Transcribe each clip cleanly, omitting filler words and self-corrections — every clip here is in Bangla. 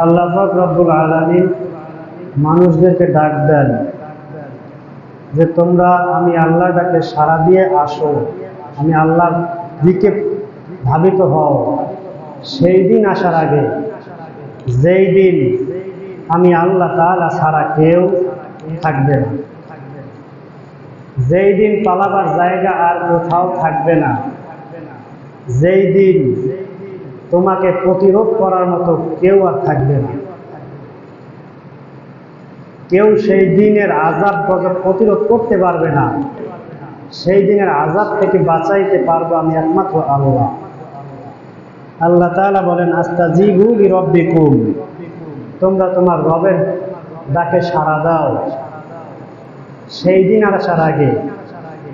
আল্লাহ পাক রব্বুল আলামিন মানুষদেরকে ডাক দেন যে তোমরা আমি আল্লাহর ডাকে সাড়া দিয়ে আসো, আমি আল্লাহর দিকে ধাবিত হও। সেই দিন আসার আগে, যেই দিন আমি আল্লাহ তাআলা ছাড়া কেউ থাকবে না, যেই দিন পালাবার জায়গা আর কোথাও থাকবে না, যেই দিন তোমাকে প্রতিরোধ করার মতো কেউ আর থাকবে না, কেউ সেই দিনের আযাব গজব প্রতিরোধ করতে পারবে না। সেই দিনের আযাব থেকে বাঁচাইতে পারবো আমি একমাত্র আল্লাহ। আল্লাহ তাআলা বলেন, আস্তাজিবু লিরাব্বিকুম, তোমরা তোমার রবের ডাকে সাড়া দাও সেই দিন আসার আগে।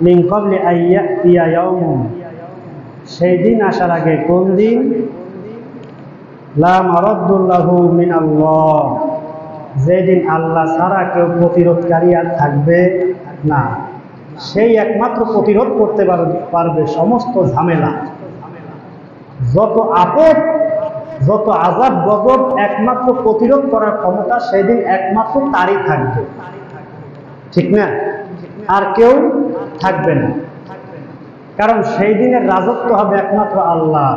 মিন ক্বাবলি আইয়াতিয়া ইয়াউমুন, সেই দিন আসার আগে। কোন দিন? লা মারাদ্দুল্লাহু মিনাল্লাহ, যেদিন আল্লাহ ছাড়া কেউ প্রতিরোধকারী আর থাকবে না। সেই একমাত্র প্রতিরোধ করতে পারবে সমস্ত ঝামেলা, যত আপদ, যত আযাব গজব, একমাত্র প্রতিরোধ করার ক্ষমতা সেদিন একমাত্র তারই থাকবে, ঠিক না? আর কেউ থাকবে না, কারণ সেই দিনের রাজত্ব হবে একমাত্র আল্লাহ।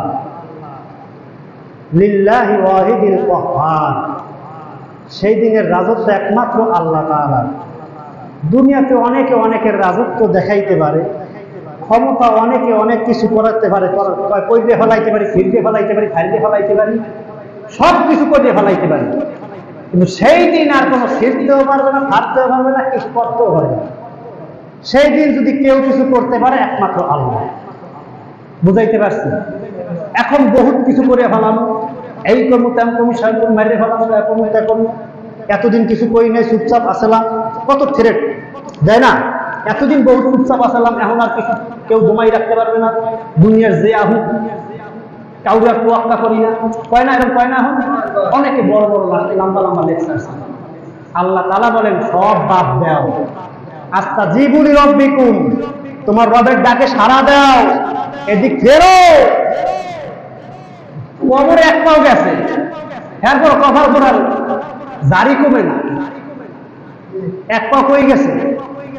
লিল্লাহি ওয়াহিদিল কাহ্হার, সেই দিনের রাজত্ব একমাত্র আল্লাহ তাআলা। দুনিয়াতে অনেকে অনেকের রাজত্ব দেখাইতে পারে, ক্ষমতা অনেকে অনেক কিছু করাতে পারে, কইরে ফেলাইতে পারি, ফিরতে ফেলাইতে পারি, ফাইলে ফেলাইতে পারি, সব কিছু করে ফেলাইতে পারি, কিন্তু সেই দিন আর কোনো ফিরতেও পারবে না, ফাটতেও পারবে না, কিছু করতেও পারবে না। সেই দিন যদি কেউ কিছু করতে পারে একমাত্র আল্লাহ। বুঝাইতে পারছি? এখন বহুত কিছু করে ফেলানো, এই কর্ম তেমন কর্ম সাহেব মারিয়ে ফেলানো, এখন এখন এতদিন কিছু করি নাই, চুপচাপ আসলাম, কত থ্রেট দেয় না? এতদিন বহুত চুপচাপ আসলাম, এখন আর কিছু কেউ ঘুমাই রাখতে পারবে না। দুনিয়ার যে আহুক কাউকে আর তোয়াক্কা করি না, কয় না, এরকম কয় না। এখন অনেকে বড় বড় লম্বা লম্বা লেকচার। আল্লাহ তাআলা বলেন, সব বাদ দাও, আস্তাজিবু লিরাব্বিকুম, তোমার রবের ডাকে সাড়া দাও, এদিক ফেরো। কবরে এক পাও গেছে, এরপর কভার করার জারি কমে না, এক পা কই গেছে,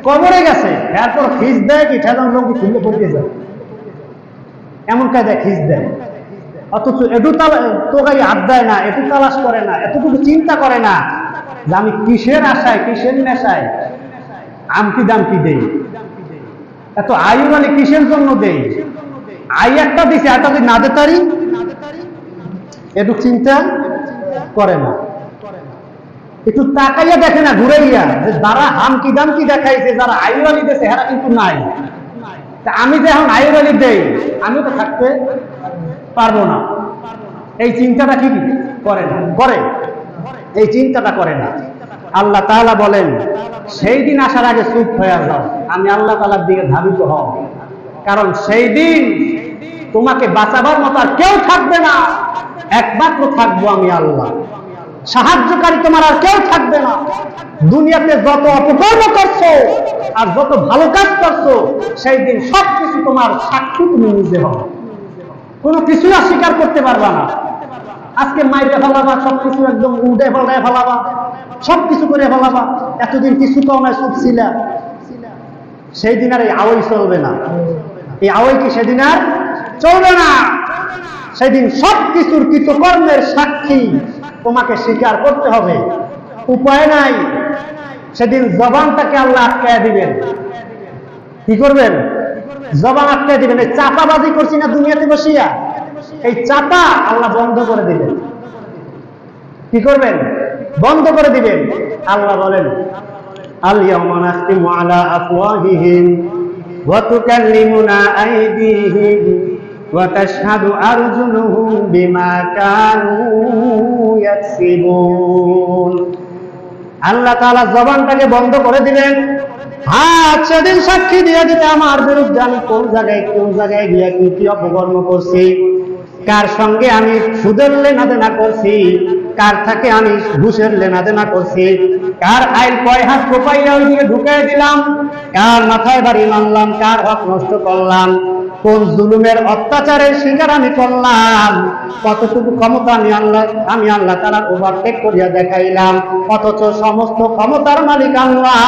কবরে গেছে, এরপর খিস দেয় কি ঠেলাম লোক খুলে পড়ে যায়, এমন কায়দায় খিস দেয়। অথচ একটু তোগাই হাত দেয় না, একটু তালাশ করে না, এতটুকু চিন্তা করে না যে আমি কিসের আশায়, কিসের নেশায় আমকি দামকি দেই, এত আয়ু মানে কিসের জন্য দেই, আই একটা দিছে একটা যদি না দেতারি, একটু চিন্তা করে না, একটু তাকাইয়া দেখে না, ঘুরে গিয়া যে যারা হামকি দামকি দেখাইছে, যারা আয়ুরালি দিয়েছে এরা কিন্তু নাই। তা আমি যে এখন আয়ুরালি দেই, আমিও তো থাকতে পারবো না, এই চিন্তাটা কি করে না, করে এই চিন্তাটা করে না। আল্লাহ তাআলা বলেন, সেই দিন আসার আগে চুপ হয়ে যাও, আমি আল্লাহ তাআলার দিকে ধাবিত হও, কারণ সেই দিন তোমাকে বাঁচাবার মতো আর কেউ থাকবে না, একমাত্র থাকবো আমি আল্লাহ। সাহায্যকারী তোমার আর কেউ থাকবে না। দুনিয়াতে যত অপকর্ম করছো আর যত ভালো কাজ করছো, সেই দিন সবকিছু তোমার সাক্ষী তুমি নিজে হও, কোনো কিছু আর স্বীকার করতে পারবা না। আজকে মাইরে ফেলাবা, সবকিছু একদম উড়ে ফেলায় ফেলাবা, সবকিছু করে ফেলাবা, এতদিন কিছু তো নাই, চুপ ছিলা, সেই দিন আর এই আওয়াজ চলবে না। এই আওয়াজ কি সেদিন আর চলবে না। সেদিন সবকিছুর কৃতকর্মের সাক্ষী তোমাকে স্বীকার করতে হবে, উপায় নাই। সেদিন জবানটাকে আল্লাহ আটকায় দিবেন। কি করবেন? জবান আটকায় দিবেন। এই চাপাবাজি করছি না দুনিয়াতে বসিয়া, এই চাপা আল্লাহ বন্ধ করে দিবেন। কি করবেন? বন্ধ করে দিবেন। আল্লাহ বলেন, আল ইয়াওমা নাখতিমু আলা আফওয়াহিহিম ওয়া তুকাল্লিমুনা আইদিহিম ওয়া তাশহাদু আরজুলুহুম বিমা কানু ইয়াকসিবুন। আল্লাহ তাআলা জবানটাকে বন্ধ করে দিবেন, হাত সেদিন সাক্ষী দিয়ে দিবে আমার বিরুদ্ধে আমি কোন জায়গায় গিয়া কি অপকর্ম করছি, কার সঙ্গে আমি সুদের লেনাদেনা করছি, কার থেকে আমি ঘুষের লেনাদেনা করছি, কার আইল কয় হাত কোপাইয়া ওইদিকে ঢুকাই দিলাম, কার মাথায় বাড়ি মারলাম, কার হক নষ্ট করলাম, কোন জুলুমের অত্যাচারের শিকার আমি করলাম, কতটুকু ক্ষমতা আমি আল্লাহ তাআলা ওভারটেক করিয়া দেখাইলাম, অথচ সমস্ত ক্ষমতার মালিক আল্লাহ,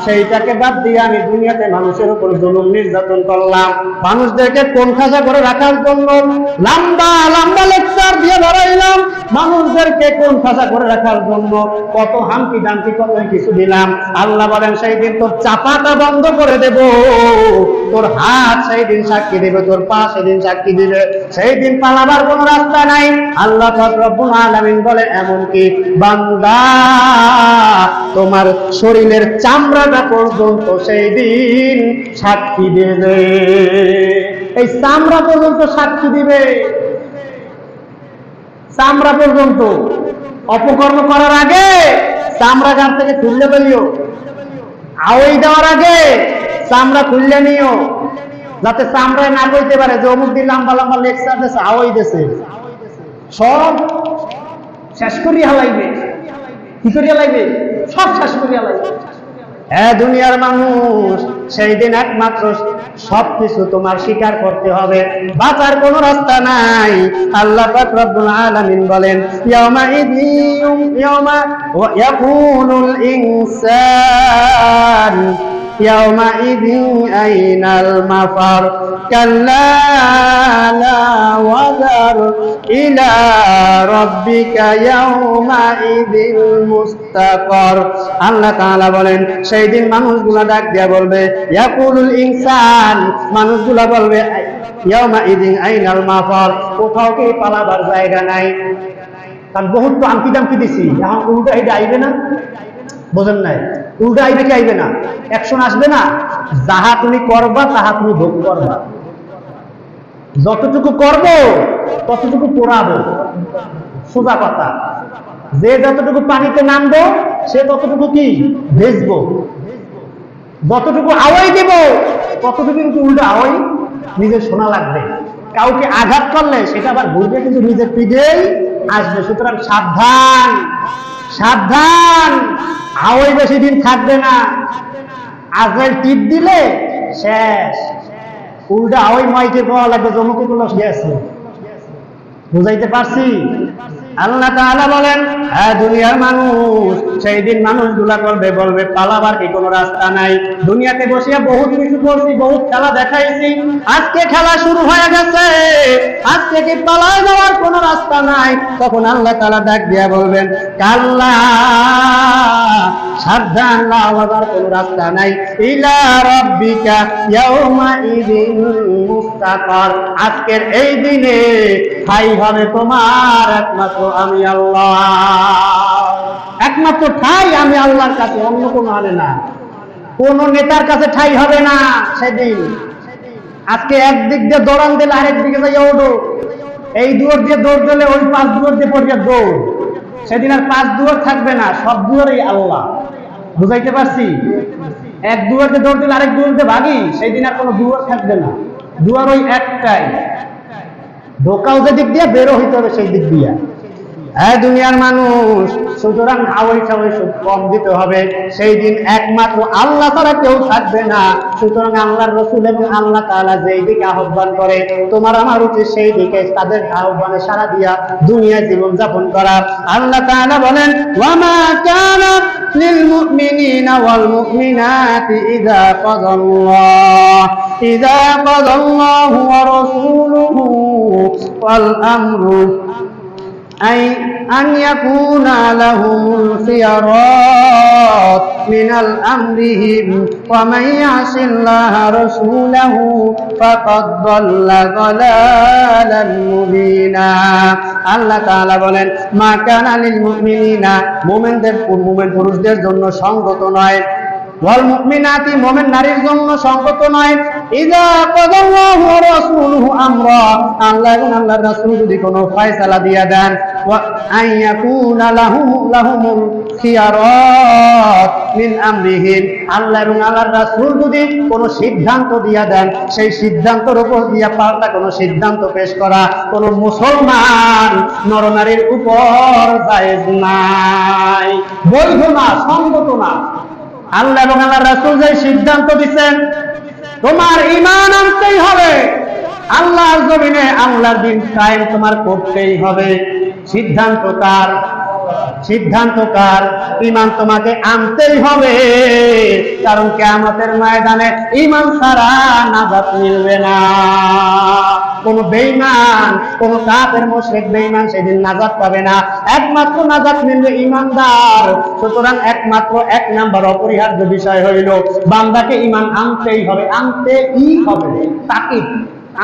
সেইটাকে বাদ দিয়ে আমি দুনিয়াতে মানুষের উপর জুলুম নির্যাতন করলাম। মানুষদেরকে কোন খাসা করে রাখার জন্য লম্বা লম্বা লেকচার দিয়ে বেড়াইলাম, মানুষদেরকে কোন খাসা করে রাখার জন্য কত হামকি ডামকি কত কিছু দিলাম। আল্লাহ বলেন সেই দিন তোর চাপাটা বন্ধ করে দেব, তোর হাত সেই দিন সাক্ষী দেবে, তোর পা সেদিন সাক্ষী দিবে, সেই দিন পালাবার কোন রাস্তা নাই। আল্লাহ পাক রব্বুল আলামিন বলে এমনকি বান্দা তোমার শরীরের চামড়াটা পর্যন্ত সেই দিন সাক্ষী দেবে, এই চামড়া পর্যন্ত সাক্ষী দিবে, চামড়া পর্যন্ত। অপকর্ম করার আগে চামড়া গাছ থেকে খুললে ফেলিও, আওয়াই দেওয়ার আগে চামড়া খুললে নিও, যাতে চামড়ায় না কইতে পারে যে অমুক দিন লম্বা লম্বা লেকচার দিয়েছে, আওয়াই দিয়েছে, সব শেষ করিয়া হালাইবে। কি করিয়া লাইবে? সব শেষ করিয়া লাইবে। হ্যাঁ দুনিয়ার মানুষ, সেই দিন একমাত্র সবকিছু তোমার স্বীকার করতে হবে, বাঁচার কোনো রাস্তা নাই। আল্লাহ পাক রব্বুল আলামিন বলেন ইয়াউমা ইয়াকুনুল ইনসান ইয়াউমাইযিন আইনাল মাফার কাল্লা লা ওয়াজার ইলা রাব্বিকা ইয়াউমাইযিল মুস্তাকার। আল্লাহ তাআলা বলেন সেই দিন মানুষগুলা ডাক দিয়া বলবে ইয়াকুলুল ইনসান, মানুষগুলা বলবে ইয়াউমাইযিন আইনাল মাফার, কোথাও কি পালাবার জায়গা নাই। কারণ বহুত তো আমকি দামকি দিছি, এখন উল্টা এটা আইবে না, বোঝেন নাই? উল্টা আইবে কি আইবে না? অ্যাকশন আসবে না? যাহা তুমি করবা তাহা তুমি ভোগ করবা, যতটুকু করব ততটুকু পোড়াবো, সোজা কথা। যে যতটুকু পানিতে নামবো সে ততটুকু কি ভেজবো, যতটুকু আওয়াই দেব ততটুকু কিন্তু উল্টা আওয়াই নিজের শোনা লাগবে। কাউকে আঘাত করলে সেটা আবার ঘুরবে কিন্তু নিজের পিঠেই আসবে। সুতরাং সাবধান, সাবধান, আওয়াই বেশি দিন থাকবে না। আজরাইল টিপ দিলে শেষ, উল্টা আওয়াই মাইকে পাওয়া লাগবে, জমকে গুলো গেছে। বুঝাইতে পারছি? আল্লাহ তাআলা বলেন হ্যাঁ দুনিয়ার মানুষ, সেই দিন মানুষগুলা বলবে পালাবার কি কোনো রাস্তা নাই। দুনিয়াতে বসিয়া বহুত কিছু করছি, বহুত খেলা দেখাইছি, আজকে খেলা শুরু হয়ে গেছে, আজকে কি পালায় যাওয়ার কোনো রাস্তা নাই। তখন আল্লাহ তাআলা ডাক দিয়া বলবেন কাল্লা, সাবধান, লাওয়াজার কোনো রাস্তা নাই, ইলা রাব্বিকা ইয়াউমাইযিন মুস্তাকার, আজকের এই দিনে ঠাই হবে তোমার একমাত্র আমি আল্লাহ, একমাত্র ঠাই আমি আল্লাহর কাছে, অন্য কোনো আনে না, কোন নেতার কাছে ঠাই হবে না সেদিন। আজকে একদিক দিয়ে দৌড়ান দিলে আরেক দিকে যাইয়া ওঠো, এই দুয়ার দিয়ে দৌড় দিলে ওই 5 দুয়ার দিয়ে পড়িয়া দৌড়, সেদিন আর 5 দুয়ার থাকবে না, সব দুয়ারই আল্লাহ। বুঝাইতে পারছি? এক দুয়ার দিয়ে দৌড় দিলে আরেক দুয়ার দিয়ে ভাগি, সেই দিন আর কোনো দুয়ার থাকবে না, দুয়ার ওই একটাই, ঢোকাও যে দিক দিয়ে বেরো হইতে হবে সেই দিক দিয়া। হ্যাঁ দুনিয়ার মানুষ, সুতরাং আওয়াই সাওয়াই সব কম দিতে হবে, সেই দিন একমাত্র আল্লাহ ছাড়া কেউ থাকবে না। সুতরাং আল্লাহর রাসূল এবং আল্লাহ তাআলা যেই দিকে আহ্বান করে, তোমার আমার উচিত সেই দিকে তাদের আহ্বানে সাড়া দিয়া দুনিয়ায় জীবন যাপন করা। আল্লাহ তাআলা বলেন ওয়ামা কানা লিল মুমিনিনা ওয়াল মুমিনাতি ইযা কাদাল্লাহু ওয়া রাসূলুহু ওয়াল আমরু أن يكون لهم الخيرات من أمرهم ومن يعص الله رسوله فقد ضل ضلالا مبينا। আল্লাহ তাআলা বলেন মা কানা লিল মুমিনিনা, মুমিনদের মুমিন পুরুষদের জন্য সঙ্গত নয়, ওয়াল মুমিনাতি মুমিন নারীর জন্য সঙ্গত নয়, ইযা কাদাল্লাহু ওয়া রাসূলুহু আমরা, আল্লাহ এবং আল্লাহর রাসূল যদি কোনো ফয়সালা দিয়া দেন, ওয়া আইয়াকুনা লাহুমুল খিয়ারাত মিন আমরিহিম, আল্লাহ এবং আল্লাহর রাসূল যদি কোনো সিদ্ধান্ত দিয়া দেন, সেই সিদ্ধান্তের উপর দিয়া পাল্টা কোনো সিদ্ধান্ত পেশ করা কোনো মুসলমান নরনারীর উপর জায়েজ নাই, বৈধ না, সঙ্গত না। আল্লাহ এবং আল্লাহর রাসূল যে সিদ্ধান্ত দিচ্ছেন তোমার ঈমান আনতেই হবে, আল্লাহর জমিনে আল্লাহর দিন কায়েম তোমার করতেই হবে। সিদ্ধান্ত কার? সিদ্ধান্ত কার? ঈমান তোমাকে আনতেই হবে, কারণ কিয়ামতের ময়দানে ঈমান ছাড়া নাজাত মিলবে না। কোন বেঈমান, কোন কাফের মুশরিক বেঈমান সেদিন নাজাত পাবে না, একমাত্র নাজাত মিলবে ঈমানদার। সুতরাং একমাত্র এক নাম্বার অপরিহার্য বিষয় হইল বান্দাকে ঈমান আনতেই হবে, আনতেই হবে, তাকিদ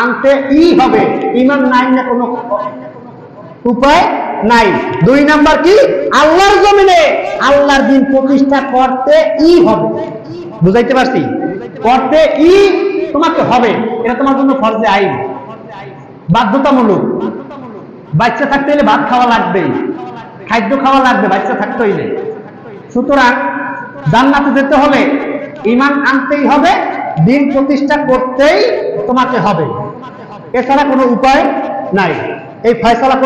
আনতেই হবে। ঈমান নাই না কোনো উপায় নাই। দুই নাম্বার কি? আল্লাহর জমিনে আল্লাহর দিন প্রতিষ্ঠা করতেই হবে। বুঝাইতে পারছি? করতেই তোমাকে হবে, এটা তোমার জন্য ফরজে আইন, বাধ্যতামূলক। বাচ্চা থাকতে হলে ভাত খাওয়া লাগবে, খাদ্য খাওয়া লাগবে, বাচ্চা থাকতে হইলে। সুতরাং জান্নাতে যেতে হলে ঈমান আনতেই হবে, দিন প্রতিষ্ঠা করতেই তোমাকে হবে, এছাড়া কোনো উপায় নাই। এই ফয়সালা